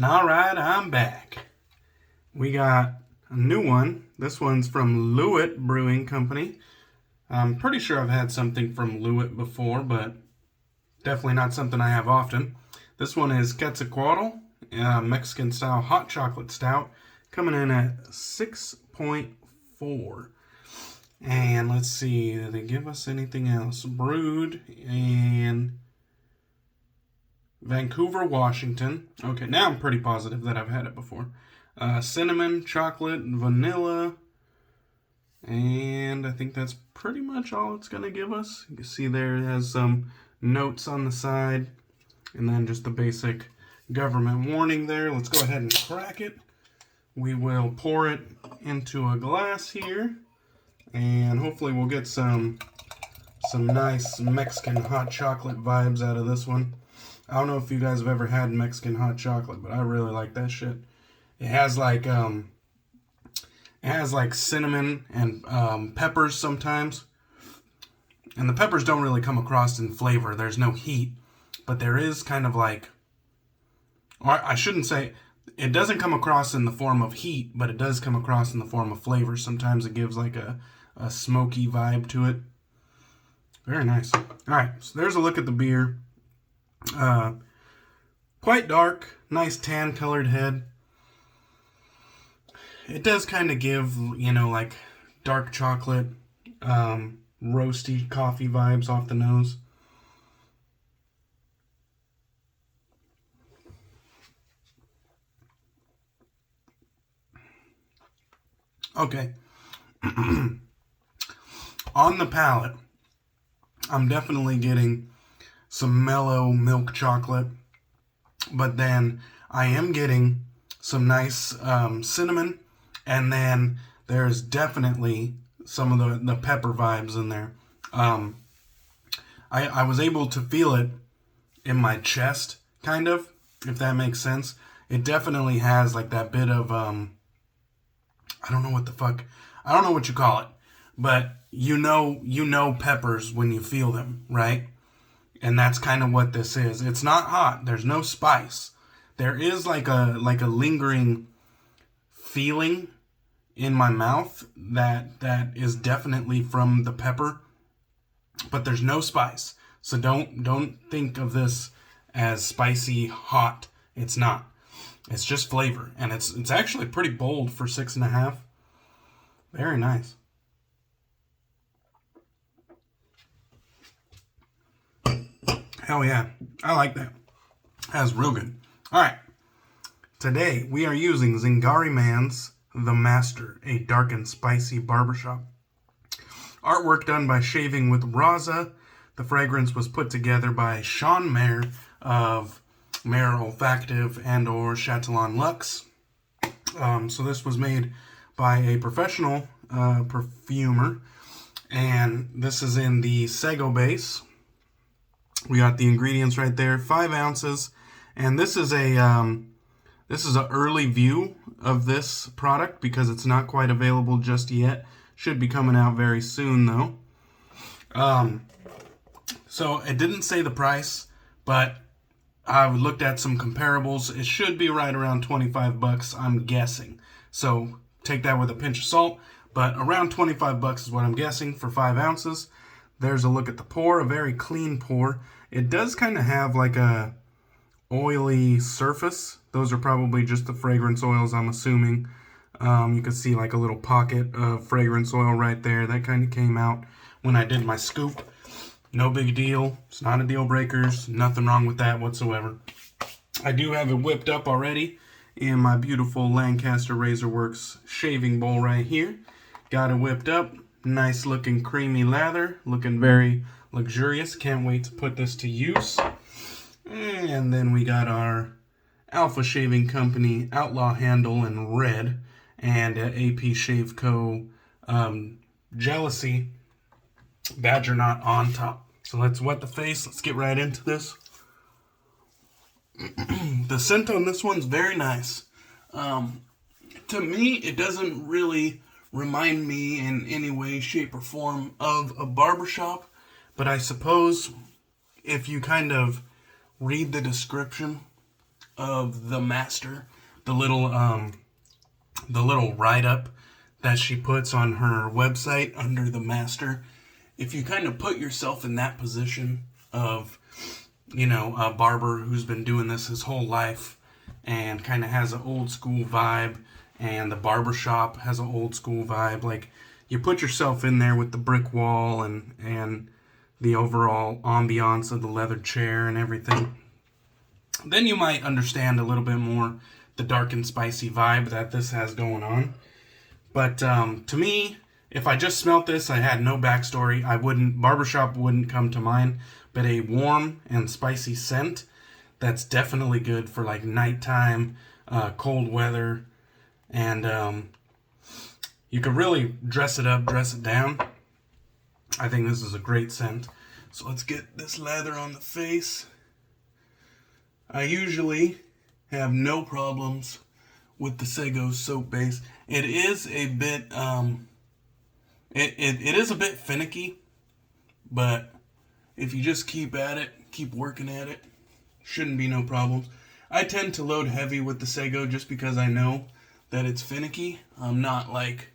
Alright, I'm back. We got a new one. This one's from Lewitt Brewing Company. I'm pretty sure I've had something from Loowit before, but definitely not something I have often. This one is Quetzalcoatl, Mexican style hot chocolate stout, coming in at 6.4. And let's see, did they give us anything else? Brewed in Vancouver, Washington. Okay, now I'm pretty positive that I've had it before. Cinnamon, chocolate, vanilla, and I think that's pretty much all it's going to give us. You can see there it has some notes on the side, and then just the basic government warning there. Let's go ahead and crack it. We will pour it into a glass here, and hopefully we'll get some nice Mexican hot chocolate vibes out of this one. I don't know if you guys have ever had Mexican hot chocolate, but I really like that shit. It has like cinnamon and peppers sometimes. And the peppers don't really come across in flavor. There's no heat, but there is kind of like, or I shouldn't say, it doesn't come across in the form of heat, but it does come across in the form of flavor. Sometimes it gives like a smoky vibe to it. Very nice. All right, so there's a look at the beer. Quite dark, nice tan colored head. It does kind of give, you know, like dark chocolate, roasty coffee vibes off the nose. Okay. On the palate, I'm definitely getting some mellow milk chocolate, but then I am getting some nice cinnamon, and then there's definitely some of the pepper vibes in there. I was able to feel it in my chest, kind of, if that makes sense. It definitely has like that bit of, I don't know what you call it, but you know peppers when you feel them, right? And that's kind of what this is. It's not hot. There's no spice. There is like a lingering feeling in my mouth that is definitely from the pepper, but there's no spice. So don't think of this as spicy hot. It's not. It's just flavor, and it's actually pretty bold for 6.5. Very nice. Hell yeah. I like that. That's real good. Alright. Today, we are using Zingari Man's The Master, a dark and spicy barbershop. Artwork done by Shaving with Raza. The fragrance was put together by Sean Mayer of Mayer Olfactive and or Chatillon Luxe. So this was made by a professional perfumer. And this is in the Sago base. We got the ingredients right there, 5 ounces, and this is an early view of this product because it's not quite available just yet. Should be coming out very soon though. So it didn't say the price, but I looked at some comparables. It should be right around 25 bucks, I'm guessing. So take that with a pinch of salt, but around 25 bucks is what I'm guessing for 5 ounces. There's a look at the pour, a very clean pour. It does kind of have like a oily surface. Those are probably just the fragrance oils, I'm assuming. You can see like a little pocket of fragrance oil right there. That kind of came out when I did my scoop. No big deal. It's not a deal breaker. Nothing wrong with that whatsoever. I do have it whipped up already in my beautiful Lancaster Razorworks shaving bowl right here. Got it whipped up. Nice looking creamy lather, looking very luxurious. Can't wait to put this to use. And then we got our Alpha Shaving Company Outlaw handle in red and AP Shave Co. Gelousy Badger Knot on top. So let's wet the face. Let's get right into this. The scent on this one's very nice. To me, it doesn't really remind me in any way, shape, or form of a barbershop, but I suppose if you kind of read the description, of the master, the little write-up that she puts on her website under the master. If you kind of put yourself in that position of, a barber who's been doing this his whole life and kind of has an old school vibe, and the barber shop has an old school vibe, like, you put yourself in there with the brick wall and the overall ambiance of the leather chair and everything, then you might understand a little bit more the dark and spicy vibe that this has going on. But to me, if I just smelt this, I had no backstory, barbershop wouldn't come to mind. But a warm and spicy scent, that's definitely good for like nighttime, cold weather, and you can really dress it up, dress it down. I think this is a great scent. So let's get this lather on the face. I usually have no problems with the Sego soap base. It is a bit, it is a bit finicky, but if you just keep at it, keep working at it, shouldn't be no problems. I tend to load heavy with the Sego just because I know that it's finicky. I'm not like,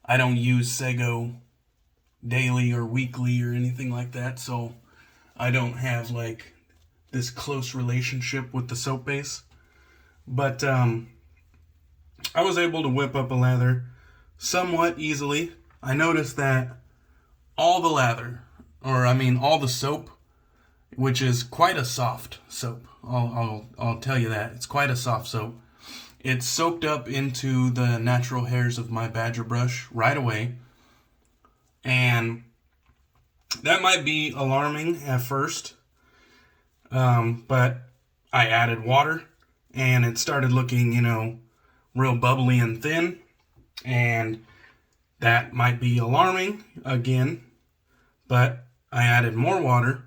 I don't use Sego daily or weekly or anything like that, so I don't have like this close relationship with the soap base. But I was able to whip up a lather somewhat easily. I noticed that all the lather, all the soap, which is quite a soft soap. I'll tell you that. It's quite a soft soap. It's soaked up into the natural hairs of my badger brush right away. And that might be alarming at first. But I added water and it started looking, real bubbly and thin. And that might be alarming again. But I added more water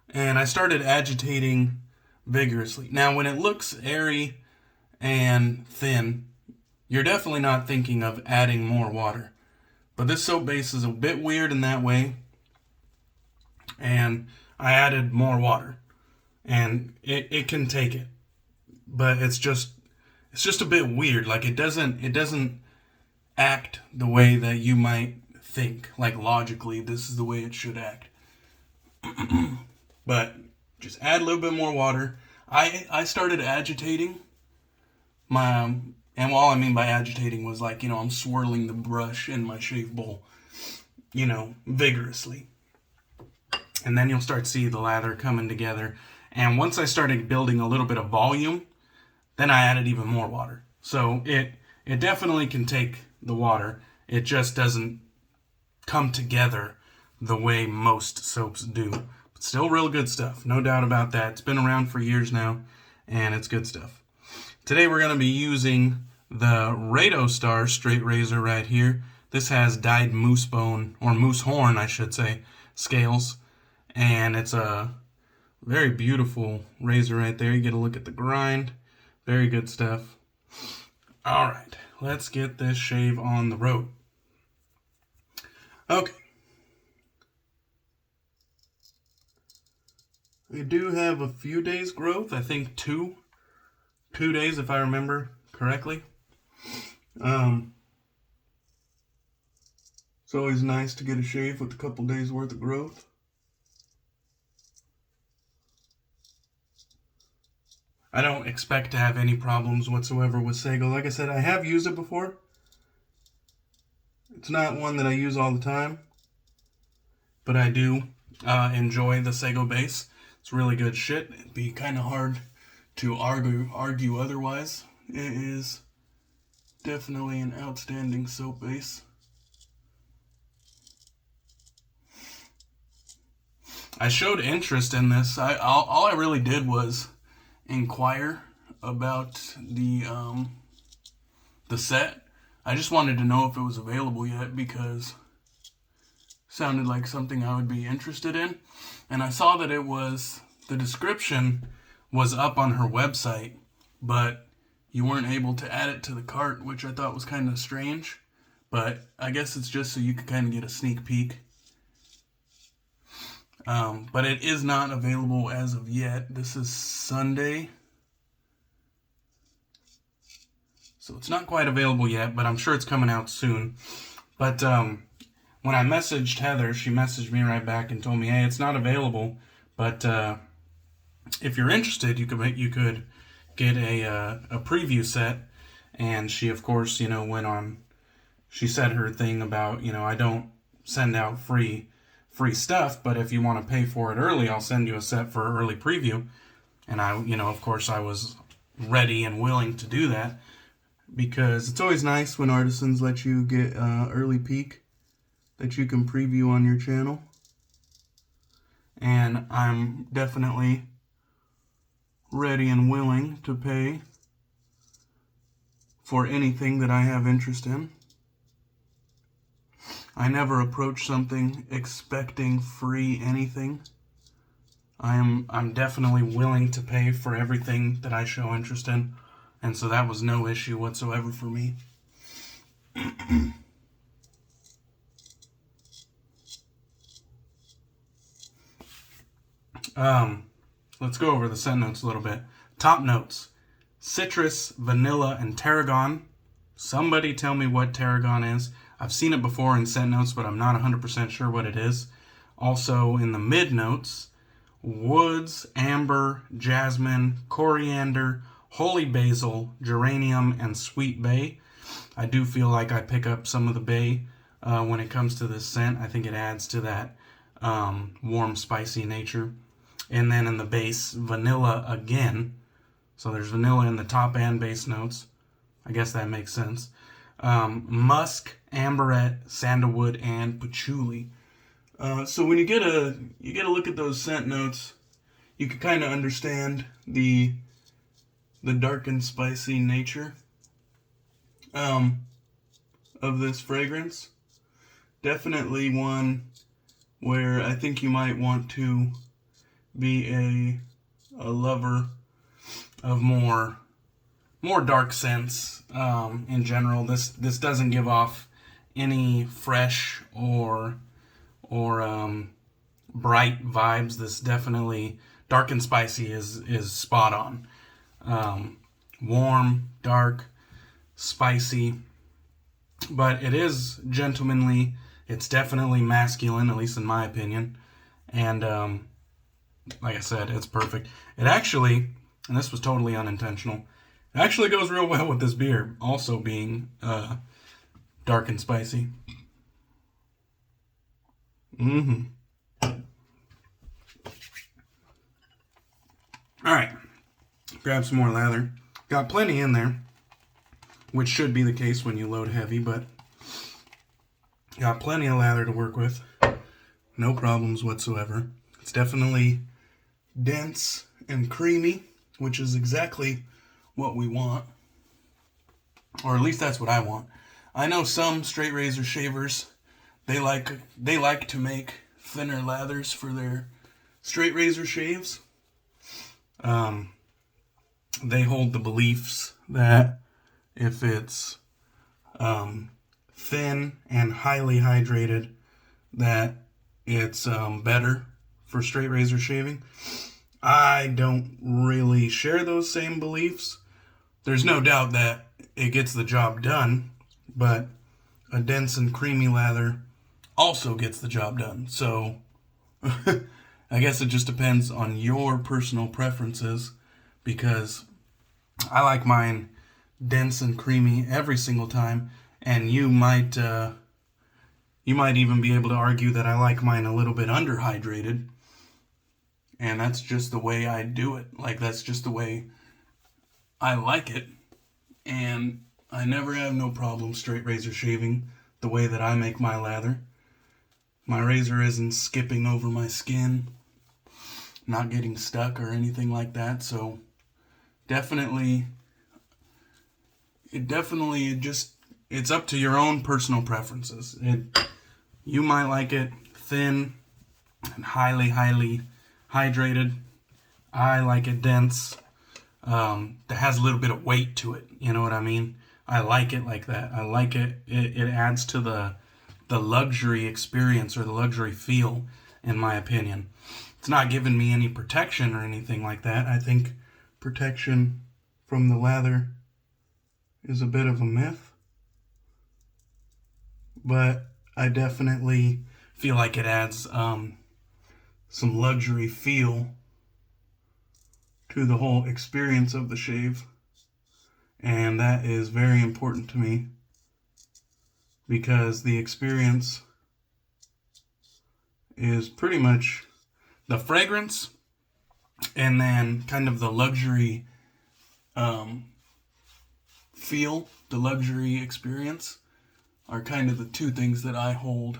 and I started agitating vigorously. Now, when it looks airy and thin, you're definitely not thinking of adding more water. But this soap base is a bit weird in that way. And I added more water. And it can take it. But it's just a bit weird. Like it doesn't act the way that you might think. Like logically, this is the way it should act. But just add a little bit more water. I started agitating and all I mean by agitating was like, I'm swirling the brush in my shave bowl, vigorously. And then you'll start to see the lather coming together. And once I started building a little bit of volume, then I added even more water. So it definitely can take the water. It just doesn't come together the way most soaps do. But still real good stuff, no doubt about that. It's been around for years now, and it's good stuff. Today we're going to be using the Raido Star straight razor right here. This has dyed moose bone, or moose horn I should say, scales. And it's a very beautiful razor right there. You get a look at the grind. Very good stuff. Alright, let's get this shave on the road. Okay. We do have a few days growth. I think two days if I remember correctly. It's always nice to get a shave with a couple days worth of growth. I don't expect to have any problems whatsoever with Sego. Like I said, I have used it before. It's not one that I use all the time, but I do enjoy the Sego base. It's really good shit. It'd be kind of hard to argue otherwise. It is definitely an outstanding soap base. I showed interest in this. All I really did was inquire about the set. I just wanted to know if it was available yet because it sounded like something I would be interested in. And I saw that the description was up on her website, but you weren't able to add it to the cart, which I thought was kind of strange. But I guess it's just so you could kind of get a sneak peek. But it is not available as of yet. This is Sunday, So it's not quite available yet, but I'm sure it's coming out soon. But when I messaged Heather, she messaged me right back and told me, hey, it's not available, but if you're interested, you could get a preview set. And she, of course, went on. She said her thing about, I don't send out free stuff, but if you want to pay for it early, I'll send you a set for an early preview. And I, of course, I was ready and willing to do that, because it's always nice when artisans let you get early peek that you can preview on your channel. And I'm definitely ready and willing to pay for anything that I have interest in. I never approach something expecting free anything. I'm definitely willing to pay for everything that I show interest in, and so that was no issue whatsoever for me. Let's go over the scent notes a little bit. Top notes: citrus, vanilla, and tarragon. Somebody tell me what tarragon is. I've seen it before in scent notes, but I'm not 100% sure what it is. Also in the mid notes, woods, amber, jasmine, coriander, holy basil, geranium, and sweet bay. I do feel like I pick up some of the bay when it comes to this scent. I think it adds to that warm, spicy nature. And then in the base, vanilla again. So there's vanilla in the top and base notes. I guess that makes sense. Musk, amberette, sandalwood, and patchouli. So when you get a look at those scent notes, you can kind of understand the dark and spicy nature of this fragrance. Definitely one where I think you might want to be a lover of more dark scents in general. This doesn't give off any fresh or bright vibes. This definitely, dark and spicy is spot on. Warm, dark, spicy, but it is gentlemanly. It's definitely masculine, at least in my opinion. And like I said, it's perfect. It actually, and this was totally unintentional, it actually goes real well with this beer, also being dark and spicy. Alright, grab some more lather. Got plenty in there, which should be the case when you load heavy, but got plenty of lather to work with. No problems whatsoever. It's definitely dense and creamy, which is exactly what we want. Or at least that's what I want. I know some straight razor shavers, they like to make thinner lathers for their straight razor shaves. They hold the beliefs that if it's thin and highly hydrated, that it's better for straight razor shaving. I don't really share those same beliefs. There's no doubt that it gets the job done, but a dense and creamy lather also gets the job done. So I guess it just depends on your personal preferences, because I like mine dense and creamy every single time, and you might even be able to argue that I like mine a little bit underhydrated, and that's just the way I do it. Like, that's just the way I like it, and I never have no problem straight razor shaving the way that I make my lather. My razor isn't skipping over my skin, not getting stuck or anything like that. So definitely, it's up to your own personal preferences. You might like it thin and highly hydrated. I like it dense, that has a little bit of weight to it. You know what I mean? I like it like that. I like it. It adds to the luxury experience, or the luxury feel, in my opinion. It's not giving me any protection or anything like that. I think protection from the lather is a bit of a myth, but I definitely feel like it adds some luxury feel to the whole experience of the shave, and that is very important to me because the experience is pretty much the fragrance and then kind of the luxury feel, the luxury experience are kind of the two things that I hold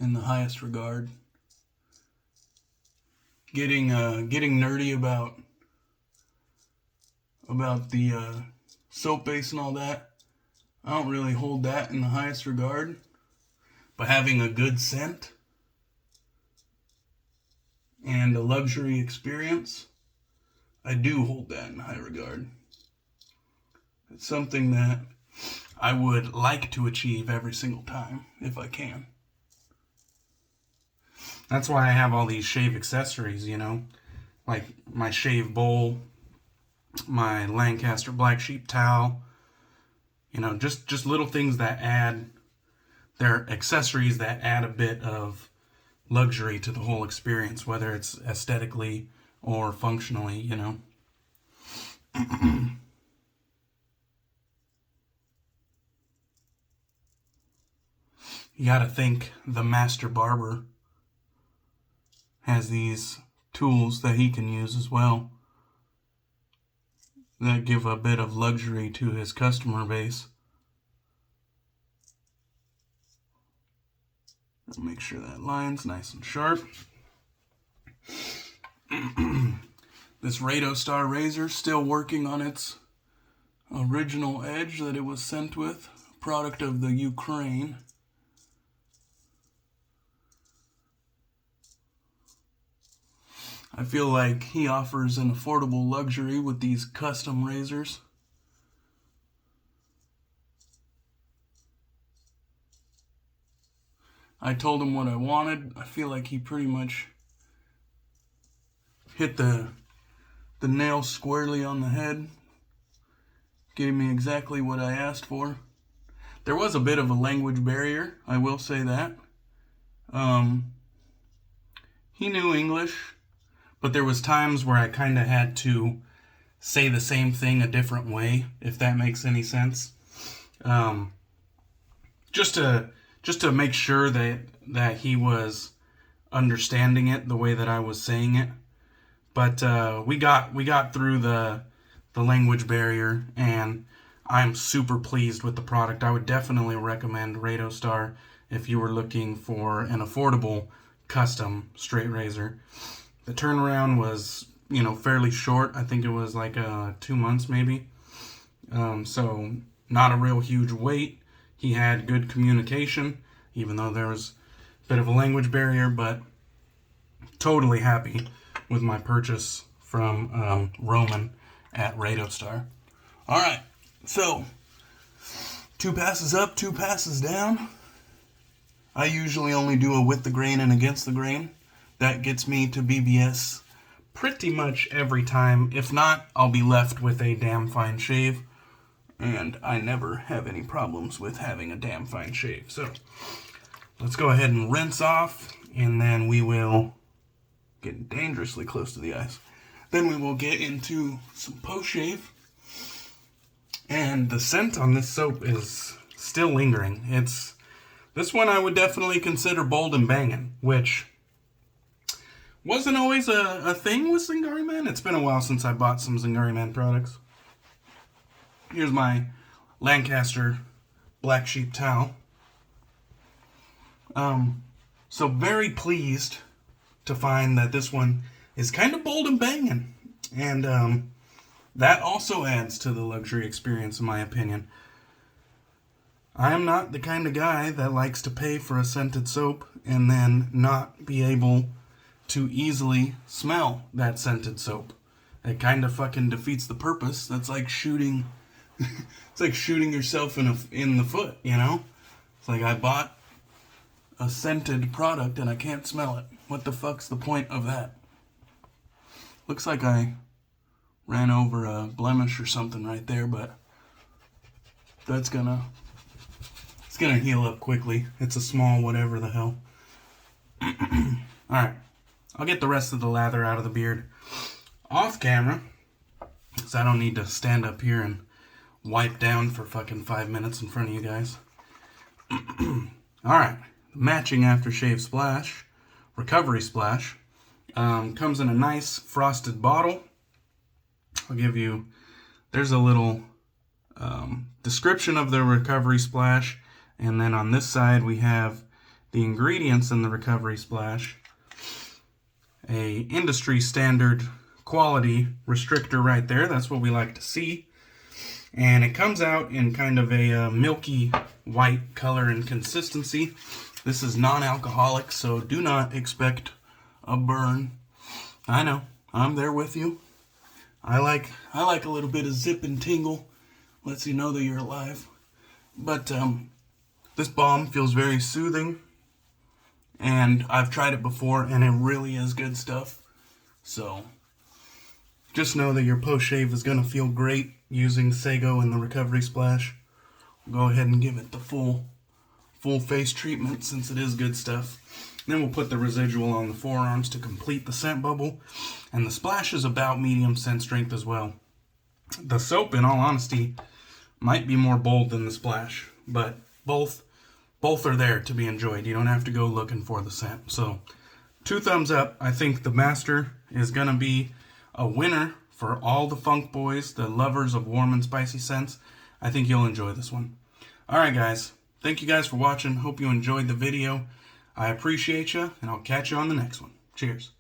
in the highest regard. Getting nerdy about the soap base and all that, I don't really hold that in the highest regard. But having a good scent and a luxury experience, I do hold that in high regard. It's something that I would like to achieve every single time, if I can. That's why I have all these shave accessories, you know? Like my shave bowl, my Lancaster black sheep towel, you know, just little things that add, they're accessories that add a bit of luxury to the whole experience, whether it's aesthetically or functionally, you know. You gotta think the master barber has these tools that he can use as well that give a bit of luxury to his customer base. Make sure that line's nice and sharp. This Raido Star razor still working on its original edge that it was sent with, product of the Ukraine. I feel like he offers an affordable luxury with these custom razors. I told him what I wanted. I feel like he pretty much hit the nail squarely on the head. Gave me exactly what I asked for. There was a bit of a language barrier, I will say that. He knew English, but there was times where I kind of had to say the same thing a different way, if that makes any sense. Just to make sure that he was understanding it the way that I was saying it. But we got through the language barrier, and I'm super pleased with the product. I would definitely recommend Raido Star if you were looking for an affordable custom straight razor. The turnaround was, you know, fairly short. I think it was like 2 months maybe. So not a real huge wait. He had good communication, even though there was a bit of a language barrier, but totally happy with my purchase from Roman at Raido Star. All right, so 2 passes up, 2 passes down. I usually only do a with the grain and against the grain. That gets me to BBS pretty much every time. If not, I'll be left with a damn fine shave. And I never have any problems with having a damn fine shave. So let's go ahead and rinse off, and then we will get dangerously close to the eyes. Then we will get into some post-shave. And the scent on this soap is still lingering. This one I would definitely consider bold and banging, which wasn't always a thing with Zingari Man. It's been a while since I bought some Zingari Man products. Here's my Lancaster black sheep towel. So very pleased to find that this one is kind of bold and banging. And that also adds to the luxury experience, in my opinion. I am not the kind of guy that likes to pay for a scented soap and then not be able to easily smell that scented soap. It kind of fucking defeats the purpose. That's like shooting... It's like shooting yourself in the foot, you know? It's like I bought a scented product and I can't smell it. What the fuck's the point of that? Looks like I ran over a blemish or something right there, but it's gonna heal up quickly. It's a small whatever the hell. Alright, I'll get the rest of the lather out of the beard off camera, because I don't need to stand up here and wipe down for fucking 5 minutes in front of you guys. Alright, matching aftershave splash, recovery splash, comes in a nice frosted bottle. I'll give you, there's a little description of the recovery splash, and then on this side we have the ingredients in the recovery splash, a industry standard quality restrictor right there. That's what we like to see. And it comes out in kind of a milky white color and consistency. This is non-alcoholic, so do not expect a burn. I know, I'm there with you. I like a little bit of zip and tingle. Lets you know that you're alive. But this balm feels very soothing. And I've tried it before, and it really is good stuff. So just know that your post-shave is going to feel great using Sago and the recovery splash. Go ahead and give it the full face treatment, since it is good stuff. Then we'll put the residual on the forearms to complete the scent bubble. And the splash is about medium scent strength as well. The soap, in all honesty, might be more bold than the splash, but both are there to be enjoyed. You don't have to go looking for the scent. So 2 thumbs up. I think the Master is going to be a winner for all the funk boys, the lovers of warm and spicy scents. I think you'll enjoy this one. Alright guys, thank you guys for watching. Hope you enjoyed the video. I appreciate you, and I'll catch you on the next one. Cheers.